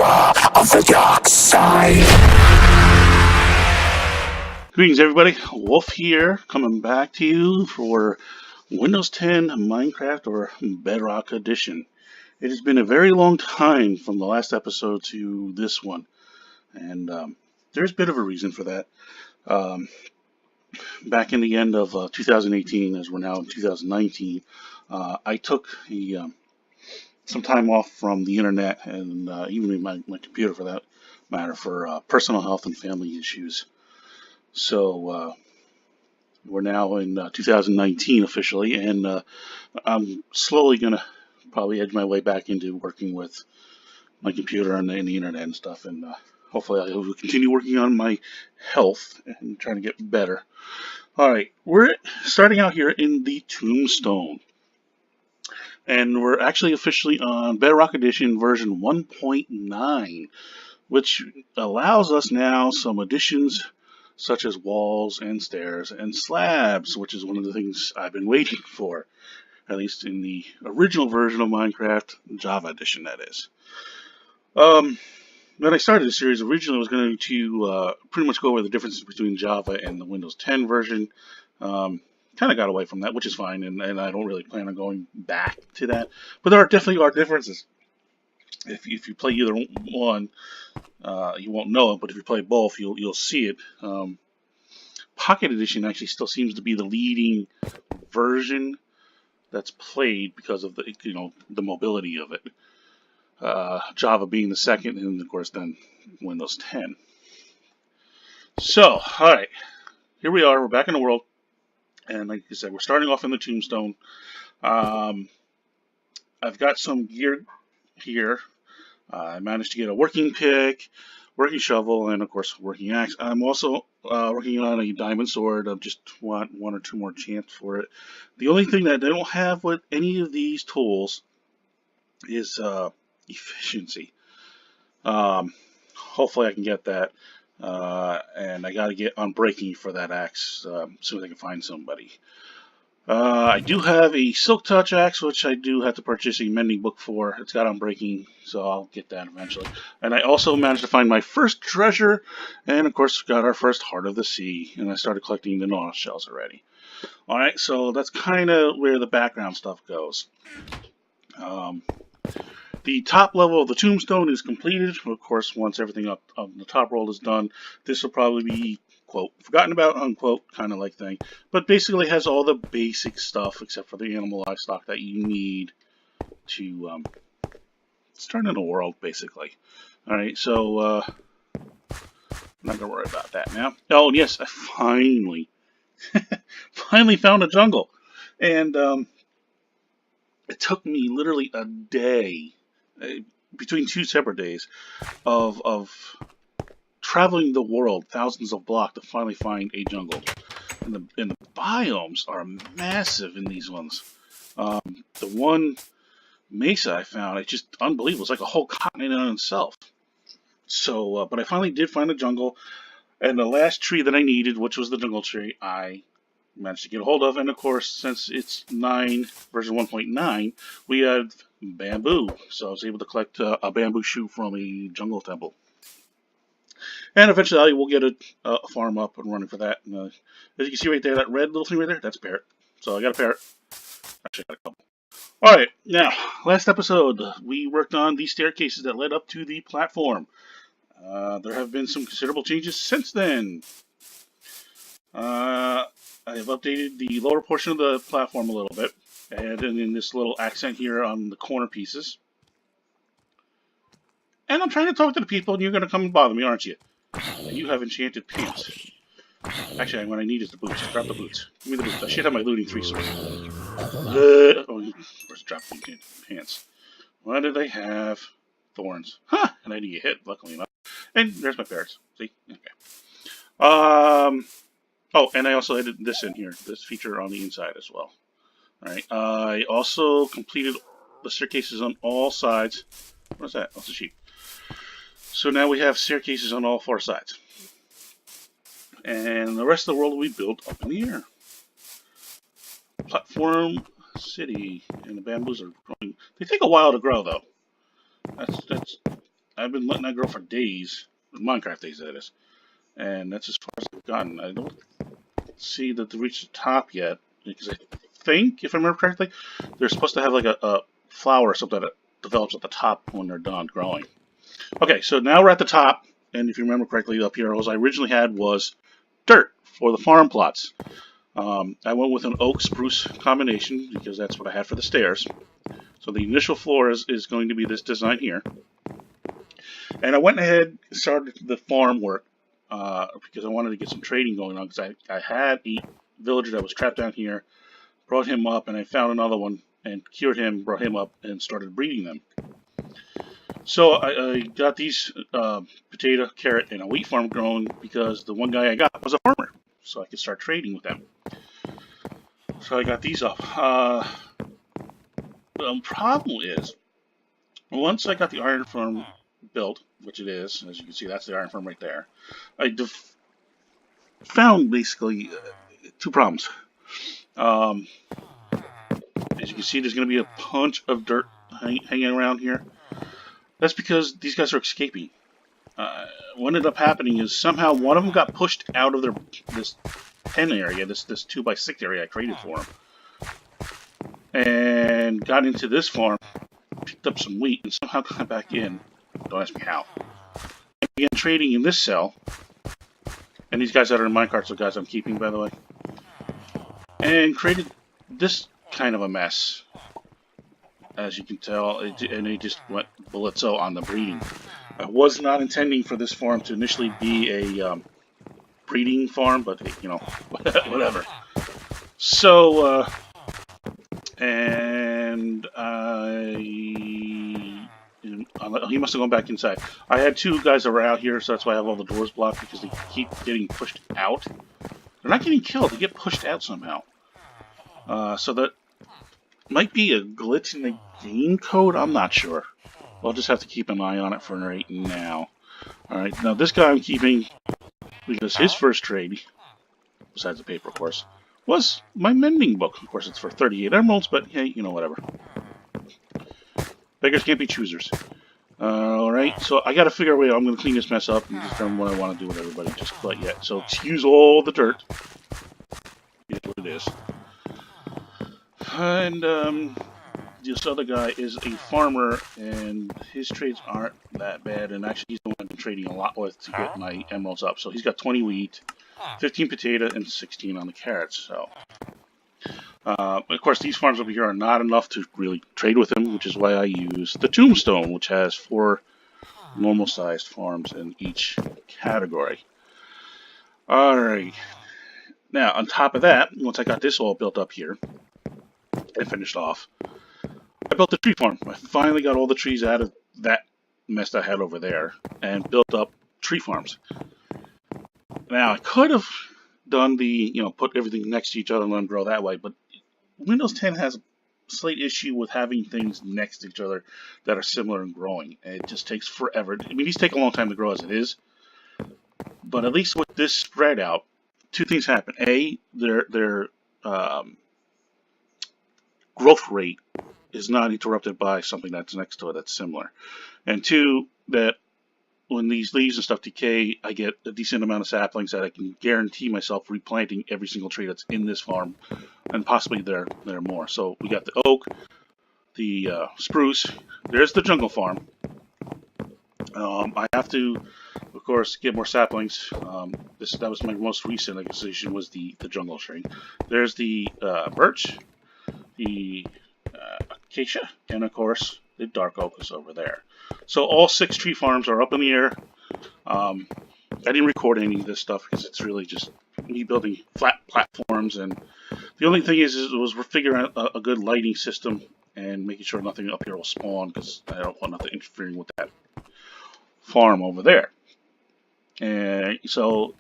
Java of the dark side. Greetings, everybody. Wolf here, coming back to you for Windows 10 Minecraft or Bedrock Edition. It has been a very long time from the last episode to this one, and there's a bit of a reason for that. Back in the end of 2018, as we're now in 2019, I took some time off from the internet and even my computer, for that matter, for personal health and family issues. So we're now in 2019 officially, and I'm slowly going to probably edge my way back into working with my computer and the internet and stuff, and hopefully I will continue working on my health and trying to get better. Alright, we're starting out here in the Tombstone, and we're actually officially on Bedrock Edition version 1.9, which allows us now some additions such as walls and stairs and slabs, which is one of the things I've been waiting for, at least in the original version of Minecraft, Java Edition, that is. When I started the series, originally I was going to pretty much go over the differences between Java and the Windows 10 version. Kind of got away from that, which is fine, and I don't really plan on going back to that. But there definitely are differences. If you play either one, you won't know it, but if you play both, you'll see it. Pocket Edition actually still seems to be the leading version that's played because of the mobility of it. Java being the second, and of course then Windows 10. So, alright, here we are, we're back in the world, and like I said, we're starting off in the Tombstone. I've got some gear here. I managed to get a working pick, working shovel, and of course working axe. I'm also working on a diamond sword. I just want one or two more chance for it. The only thing that I don't have with any of these tools is efficiency. Hopefully I can get that, and I got to get unbreaking for that axe as soon as I can find somebody. I do have a Silk Touch axe, which I do have to purchase a mending book for. It's got unbreaking, so I'll get that eventually. And I also managed to find my first treasure, and of course got our first Heart of the Sea, and I started collecting the Nautilus shells already. Alright, so that's kind of where the background stuff goes. The top level of the Tombstone is completed. Of course, once everything up on the top roll is done, this will probably be, quote, forgotten about, unquote, kind of like thing. But basically has all the basic stuff except for the animal livestock that you need to start in the world, basically. Alright, so I'm not going to worry about that now. Oh, yes, I finally found a jungle. And it took me literally a day, between two separate days, of traveling the world, thousands of blocks, to finally find a jungle. And the biomes are massive in these ones. The one mesa I found, it's just unbelievable. It's like a whole continent in itself. So, but I finally did find a jungle, and the last tree that I needed, which was the jungle tree, I managed to get a hold of. And of course, since it's version 1.9, we have bamboo, so I was able to collect a bamboo shoot from a jungle temple. And eventually I will get a farm up and running for that. And, as you can see right there, that red little thing right there, that's a parrot. So I got a parrot. Actually, I got a couple. Alright, now, last episode, we worked on the staircases that led up to the platform. There have been some considerable changes since then. I have updated the lower portion of the platform a little bit, and in this little accent here on the corner pieces. And I'm trying to talk to the people, and you're going to come and bother me, aren't you? And you have enchanted pants. Actually, what I need is the boots. Drop the boots. Give me the boots. I should have my looting 3 sword. Oh, where's drop the enchanted pants? Why do they have thorns? Huh! And I didn't get hit, luckily enough. And there's my parrots. See? Okay. Oh, and I also added this in here. This feature on the inside as well. Alright. I also completed the staircases on all sides. What's that? That's a sheep. So now we have staircases on all 4 sides. And the rest of the world will be built up in the air. Platform city, and the bamboos are growing. They take a while to grow, though. I've been letting that grow for days, Minecraft days that is, and that's as far as I've gotten. I don't see that they reached the top yet, because I think, if I remember correctly, they're supposed to have like a flower or something that develops at the top when they're done growing. Okay, so now we're at the top, and if you remember correctly, up here, all I originally had was dirt for the farm plots. I went with an oak spruce combination because that's what I had for the stairs. So the initial floor is going to be this design here. And I went ahead and started the farm work because I wanted to get some trading going on, because I had a villager that was trapped down here, brought him up, and I found another one and cured him, brought him up, and started breeding them. So I got these potato, carrot, and a wheat farm growing because the one guy I got was a farmer, so I could start trading with them. So I got these up. The problem is, once I got the iron farm built, which it is, as you can see, that's the iron farm right there, I found basically two problems. As you can see, there's going to be a bunch of dirt hanging around here. That's because these guys are escaping. What ended up happening is somehow one of them got pushed out of this pen area, this 2x6 area I created for them, and got into this farm, picked up some wheat, and somehow got back in. Don't ask me how. And began trading in this cell. And these guys that are in minecarts are guys I'm keeping, by the way. And created this kind of a mess. As you can tell, and they just went bullets-o on the breeding. I was not intending for this farm to initially be a breeding farm, but you know, whatever. So, and he must have gone back inside. I had two guys that were out here, so that's why I have all the doors blocked, because they keep getting pushed out. They're not getting killed, they get pushed out somehow. So that might be a glitch in the game code, I'm not sure. I'll just have to keep an eye on it for right now. Alright, now this guy I'm keeping, because his first trade, besides the paper of course, was my mending book. Of course it's for 38 emeralds, but hey, you know, whatever. Beggars can't be choosers. Alright, so I gotta figure a way I'm gonna clean this mess up and determine what I want to do with everybody just quite yet. So excuse all the dirt. Here's what it is. And this other guy is a farmer, and his trades aren't that bad, and actually he's the one I've been trading a lot with to get my emeralds up. So he's got 20 wheat, 15 potato, and 16 on the carrots. So of course these farms over here are not enough to really trade with him, which is why I use the tombstone, which has 4 normal sized farms in each category. Alright, now on top of that, once I got this all built up here and finished off, I built the tree farm. I finally got all the trees out of that mess I had over there and built up tree farms. Now, I could have done the, put everything next to each other and let them grow that way, but Windows 10 has a slight issue with having things next to each other that are similar in growing. It just takes forever. I mean, these take a long time to grow as it is, but at least with this spread out, two things happen. A, their growth rate is not interrupted by something that's next to it that's similar. And two, that when these leaves and stuff decay, I get a decent amount of saplings that I can guarantee myself replanting every single tree that's in this farm, and possibly there are more. So we got the oak, the spruce, there's the jungle farm. I have to, of course, get more saplings. That was my most recent acquisition, was the jungle tree. There's the birch, the acacia, and of course the dark oak is over there. So all 6 tree farms are up in the air. I didn't record any of this stuff because it's really just me building flat platforms, and the only thing is we're figuring out a good lighting system and making sure nothing up here will spawn, because I don't want nothing interfering with that farm over there. And so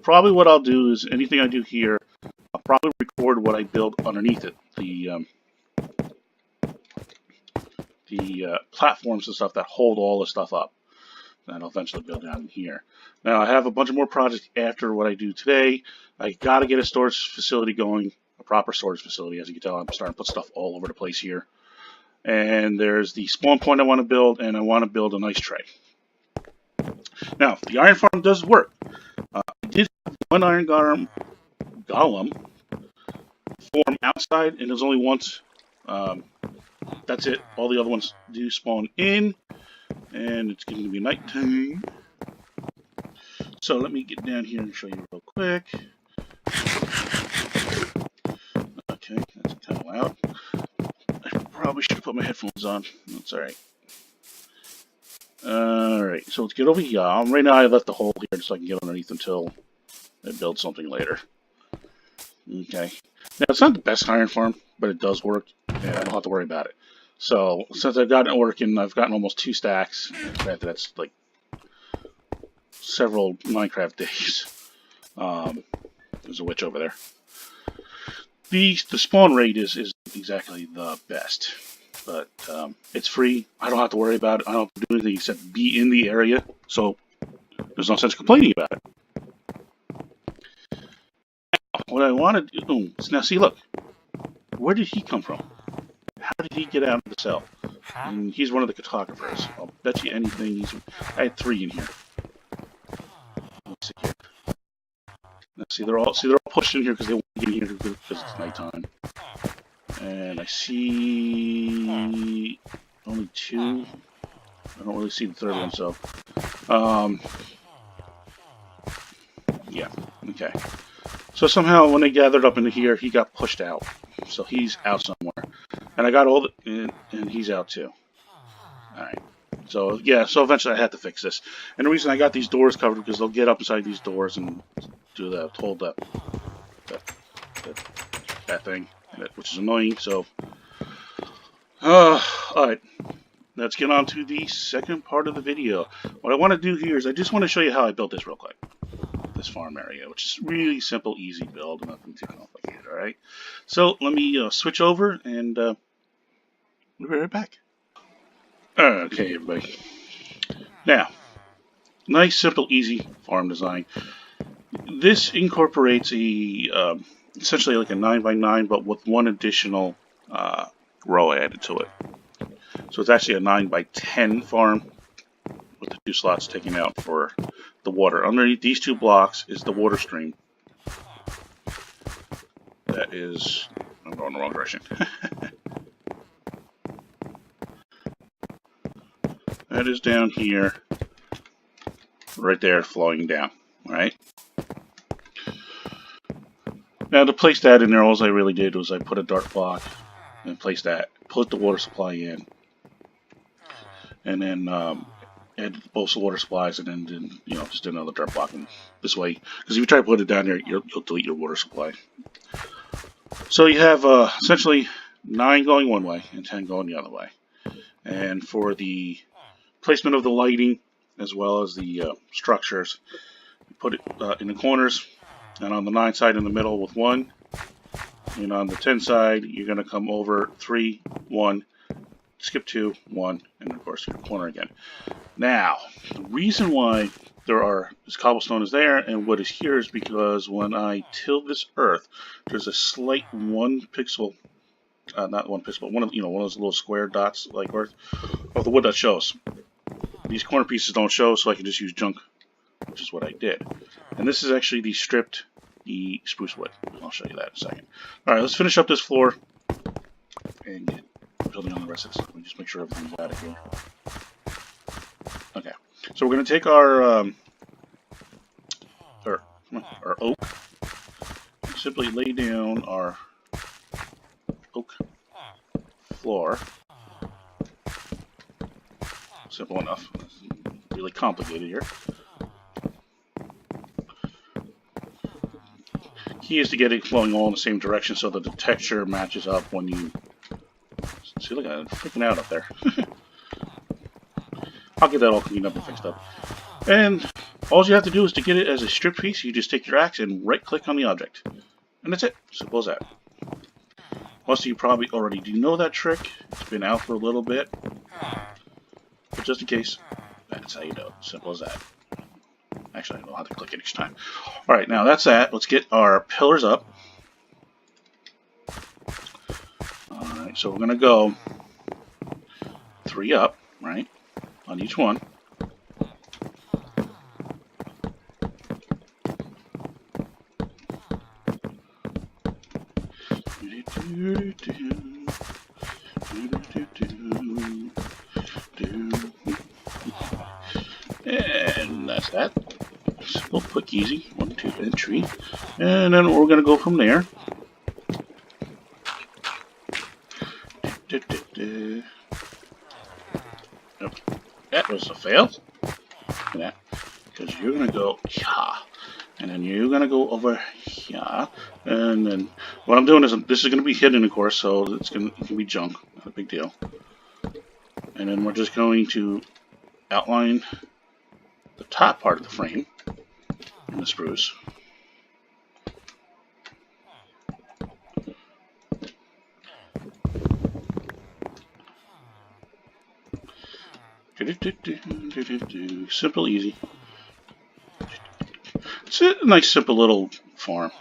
probably what I'll do is anything I do here, I'll probably record what I build underneath it, the platforms and stuff that hold all the stuff up that I'll eventually build down here. Now I have a bunch of more projects after what I do today. I gotta get a storage facility going, a proper storage facility. As you can tell, I'm starting to put stuff all over the place here. And there's the spawn point I want to build, and I want to build an ice tray. Now, the iron farm does work. I did have one iron golem form outside, and there's only once. That's it. All the other ones do spawn in, and it's going to be nighttime. So let me get down here and show you real quick. Okay, that's kind of loud. I probably should have put my headphones on. That's alright. Alright, so let's get over here. Right now I left the hole here so I can get underneath until I build something later. Okay. Now it's not the best iron farm, but it does work, and I don't have to worry about it. So since I've gotten it working, I've gotten almost 2 stacks. Granted, that's like several Minecraft days. There's a witch over there. The spawn rate isn't exactly the best, but it's free. I don't have to worry about it. I don't have to do anything except be in the area, so there's no sense complaining about it. Now, what I want to do now, see, look, where did he come from? How did he get out of the cell? And he's one of the cartographers. I'll bet you anything. I had 3 in here. Let's see here. See, they're all pushed in here because they want to get in here because it's nighttime. And I see only 2. I don't really see the 3rd one, so yeah, okay. So somehow when they gathered up into here, he got pushed out. So he's out somewhere, and I got all the and he's out too. All right. So yeah, so eventually I had to fix this. And the reason I got these doors covered because they'll get up inside these doors and do that, hold that thing, which is annoying. So, all right, let's get on to the second part of the video. What I want to do here is I just want to show you how I built this real quick. This farm area, which is really simple, easy build, nothing too complicated. All right, so let me switch over and we'll be right back. Okay, everybody. Now, nice, simple, easy farm design. This incorporates a essentially like a 9x9, but with one additional row added to it. So it's actually a 9x10 farm with the 2 slots taken out for the water. Underneath these 2 blocks is the water stream. That is, I'm going the wrong direction. That is down here, right there, flowing down. All right. Now to place that in there, all I really did was I put a dark block and placed that, put the water supply in, and then add both the water supplies, and then just did another dark block. And this way, because if you try to put it down there, you'll delete your water supply. So you have essentially 9 going one way and 10 going the other way. And for the placement of the lighting as well as the structures, you put it in the corners. And on the 9 side in the middle with 1, and on the 10 side you're going to come over 3, 1, skip 2, 1, and of course your corner again. Now, the reason why this cobblestone is there and wood is here is because when I till this earth, there's a slight 1 pixel, not 1 pixel, but one of those little square dots like earth of the wood that shows. These corner pieces don't show, so I can just use junk, which is what I did. And this is actually the stripped spruce wood. I'll show you that in a second. Alright, let's finish up this floor and get building on the rest of this. Let me just make sure everything's out of here. Okay, so we're going to take our oak and simply lay down our oak floor. Simple enough. It's really complicated here. Key is to get it flowing all in the same direction so that the texture matches up when you see. Look at it freaking out up there. I'll get that all cleaned up and fixed up. And all you have to do is to get it as a stripped piece. You just take your axe and right click on the object, and that's it. Simple as that. Most of you probably already do know that trick. It's been out for a little bit, but just in case, that's how you do it. Simple as that. Actually, I don't have to click it each time. Alright, now that's that. Let's get our pillars up. Alright, so we're going to go 3 up, right, on each one. And that's that. Simple, quick, easy. 1, 2 entry. And then we're going to go from there. Nope. That was a fail. That. Because you're going to go here. And then you're going to go over here. And then what I'm doing is this is going to be hidden, of course, so it can be junk. Not a big deal. And then we're just going to outline the top part of the frame in the spruce. Simple, easy. It's a nice, simple little farm.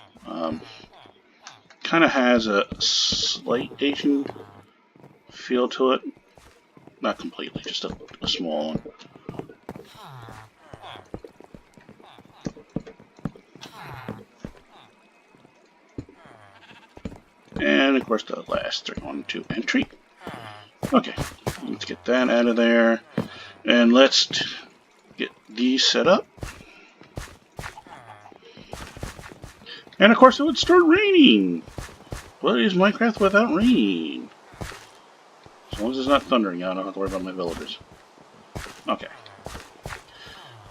Kind of has a slight Asian feel to it. Not completely, just a small one. And of course the last 3, 1, 2 entry. Okay, let's get that out of there. And let's get these set up. And of course it would start raining. What is Minecraft without rain? As long as it's not thundering, I don't have to worry about my villagers. Okay.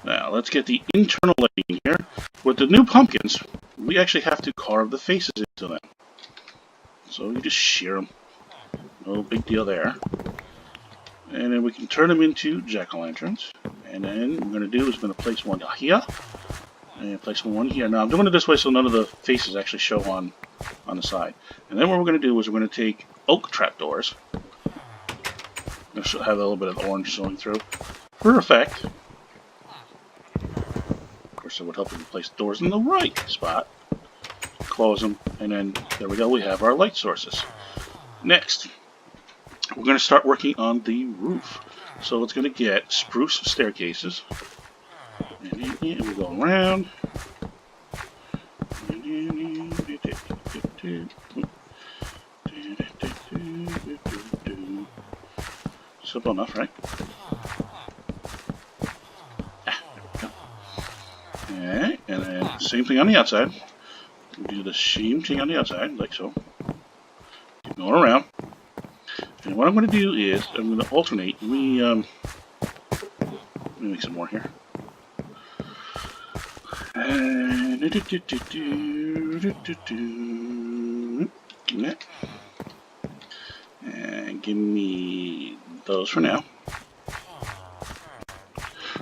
Now let's get the internal lighting here. With the new pumpkins, we actually have to carve the faces into them. So you just shear them. No big deal there. And then we can turn them into jack-o'-lanterns. And then what we're going to do is we're going to place one here. And place one here. Now I'm doing it this way so none of the faces actually show on the side. And then what we're going to do is we're going to take oak trapdoors. Have a little bit of orange showing through. For effect. Of course it would help if you place doors in the right spot. Close them. And then there we go. We have our light sources. Next. We're going to start working on the roof. So it's going to get spruce staircases. And we go around. Simple enough, right? Alright, and then same thing on the outside. We do the same thing on the outside, like so. Keep going around. And what I'm going to do is, I'm going to alternate. Let me make some more here. And give me those for now.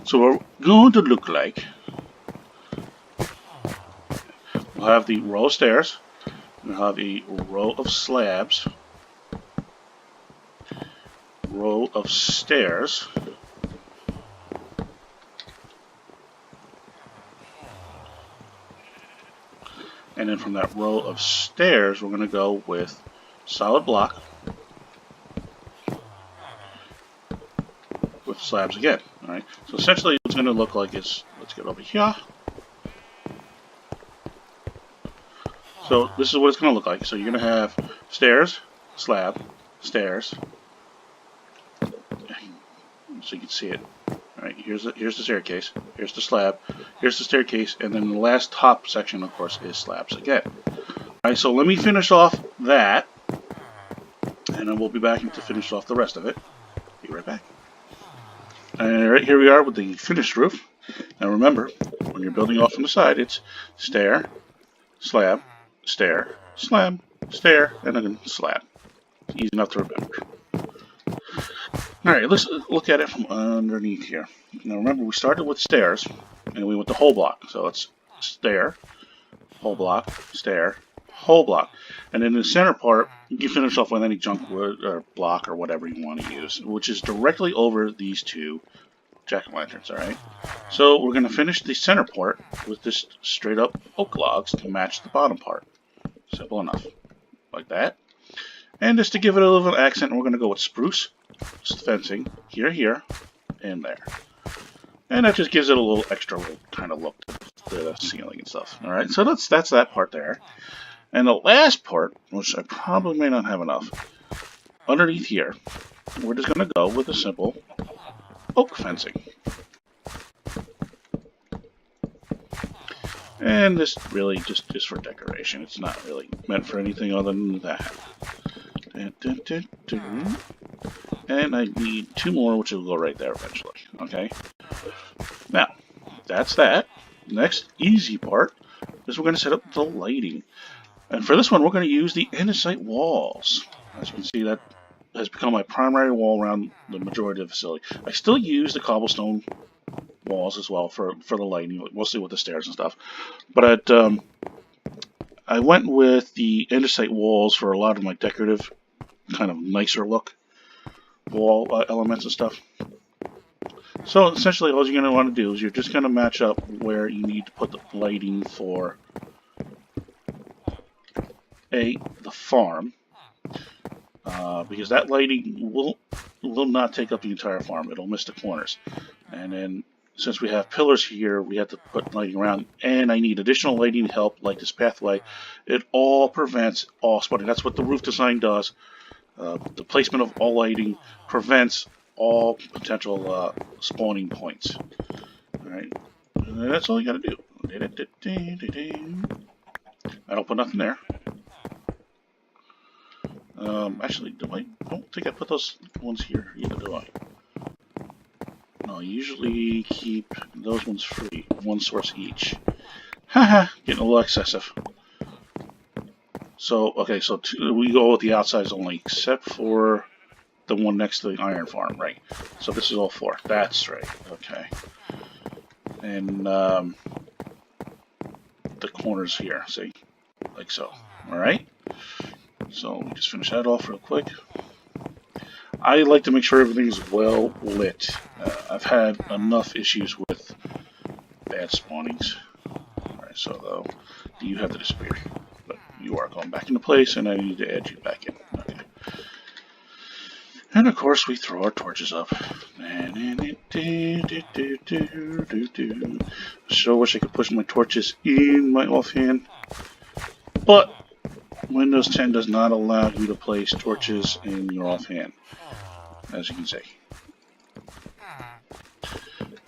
So what we're going to look like, we'll have the row of stairs, we'll have a row of slabs, row of stairs, and then from that row of stairs we're going to go with solid block with slabs again. Alright, so essentially it's going to look like it's, let's get over here. So this is what it's going to look like. So you're going to have stairs, slab, stairs. So you can see it. Alright, here's the staircase, here's the slab, here's the staircase, and then the last top section, of course, is slabs again. Alright, so let me finish off that, and then we'll be back to finish off the rest of it. Be right back. And right here we are with the finished roof. Now remember, when you're building off from the side, it's stair, slab, stair, slab, stair, and then slab. It's easy enough to remember. Alright, let's look at it from underneath here. Now remember, we started with stairs, and we went to whole block. So it's stair, whole block, stair, whole block. And in the center part, you can finish off with any junk wood or block or whatever you want to use, which is directly over these two jack-o'-lanterns, alright? So we're going to finish the center part with this straight up oak logs to match the bottom part. Simple enough. Like that. And just to give it a little accent, we're going to go with spruce fencing here, here, and there. And that just gives it a little extra kind of look to the ceiling and stuff. Alright, so that's that part there. And the last part, which I probably may not have enough, underneath here, we're just going to go with a simple oak fencing. And this really just is for decoration. It's not really meant for anything other than that. And I need 2 more, which will go right there eventually. Okay. Now, that's that. Next easy part is we're going to set up the lighting. And for this one, we're going to use the andesite walls. As you can see, that has become my primary wall around the majority of the facility. I still use the cobblestone walls as well for the lighting, mostly with the stairs and stuff. But I went with the andesite walls for a lot of my decorative, kind of nicer look wall elements and stuff. So essentially all you're going to want to do is you're just going to match up where you need to put the lighting for the farm, because that lighting will not take up the entire farm. It'll miss the corners. And then since we have pillars here, we have to put lighting around, and I need additional lighting to help, like this pathway. It all prevents all spawning. That's what the roof design does. The placement of all lighting prevents all potential spawning points. Alright, that's all you gotta do. I don't put nothing there. Actually, I don't think I put those ones here either, do I? No, I usually keep those ones free, 1 source each. Haha, getting a little excessive. So, okay, so we go with the outsides only, except for the one next to the iron farm, right? So this is all 4. That's right, okay. And the corners here, see? Like so, alright? So, we just finish that off real quick. I like to make sure everything's well lit. I've had enough issues with bad spawnings. Alright, so though, you have to disappear. But you are going back into place, and I need to add you back in. Okay. And of course, we throw our torches up. Sure wish I could push my torches in my offhand, but Windows 10 does not allow you to place torches in your offhand, as you can see.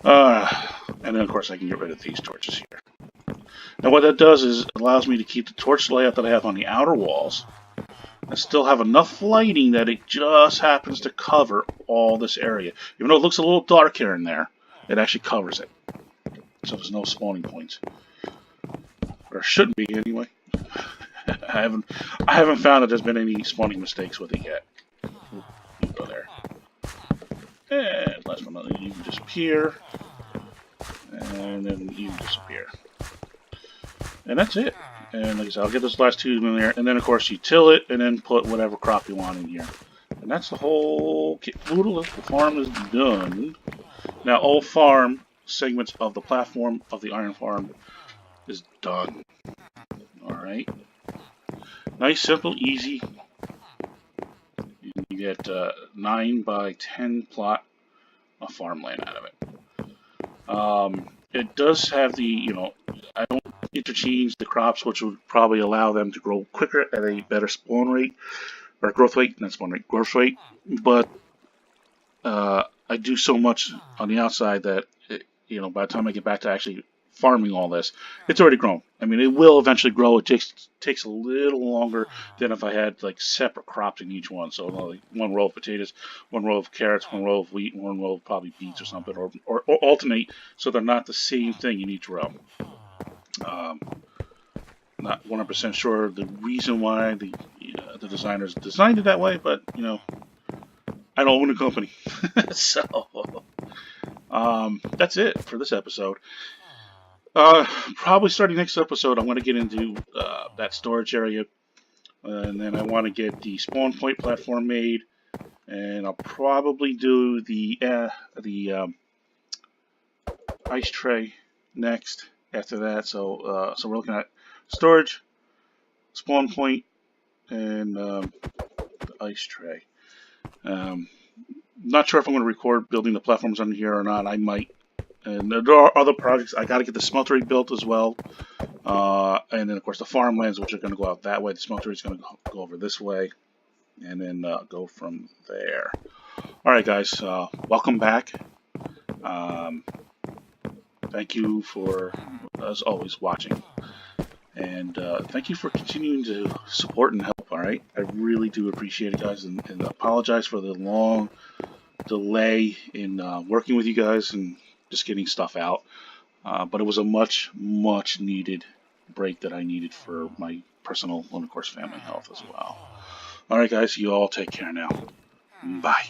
And then of course I can get rid of these torches here. Now what that does is it allows me to keep the torch layout that I have on the outer walls and still have enough lighting that it just happens to cover all this area. Even though it looks a little dark here and there, it actually covers it. So there's no spawning points. Or shouldn't be anyway. I haven't found that there's been any spawning mistakes with it yet. We'll go there. And last but not least, you can disappear. And then you disappear. And that's it. And like I said, I'll get those last 2 in there. And then of course you till it and then put whatever crop you want in here. And that's the whole kit noodle. The farm is done. Now all farm segments of the platform of the iron farm is done. Alright. Nice, simple, easy. You get 9 by 10 plot of farmland out of it. It does have the, I don't interchange the crops, which would probably allow them to grow quicker at a better spawn rate, or growth rate, not spawn rate, growth rate. But I do so much on the outside that, by the time I get back to actually farming all this, it's already grown. I mean, it will eventually grow. It takes a little longer than if I had like separate crops in each one. So like 1 row of potatoes, 1 row of carrots, 1 row of wheat, 1 row of probably beets or something, or alternate so they're not the same thing in each row. Not 100% sure the reason why the designers designed it that way, but I don't own a company, so that's it for this episode. Probably starting next episode, I want to get into that storage area, and then I want to get the spawn point platform made, and I'll probably do the ice tray next after that. So we're looking at storage, spawn point, and the ice tray. Not sure if I'm going to record building the platforms under here or not. I might And there are other projects. I got to get the smeltery built as well. And then, of course, the farmlands, which are going to go out that way. The smeltery is going to go over this way. And then go from there. All right, guys. Welcome back. Um, thank you for, as always, watching. And thank you for continuing to support and help, all right? I really do appreciate it, guys. And apologize for the long delay in working with you guys and just getting stuff out. But it was a much, much needed break that I needed for my personal and, of course, family health as well. All right, guys, you all take care now. Bye.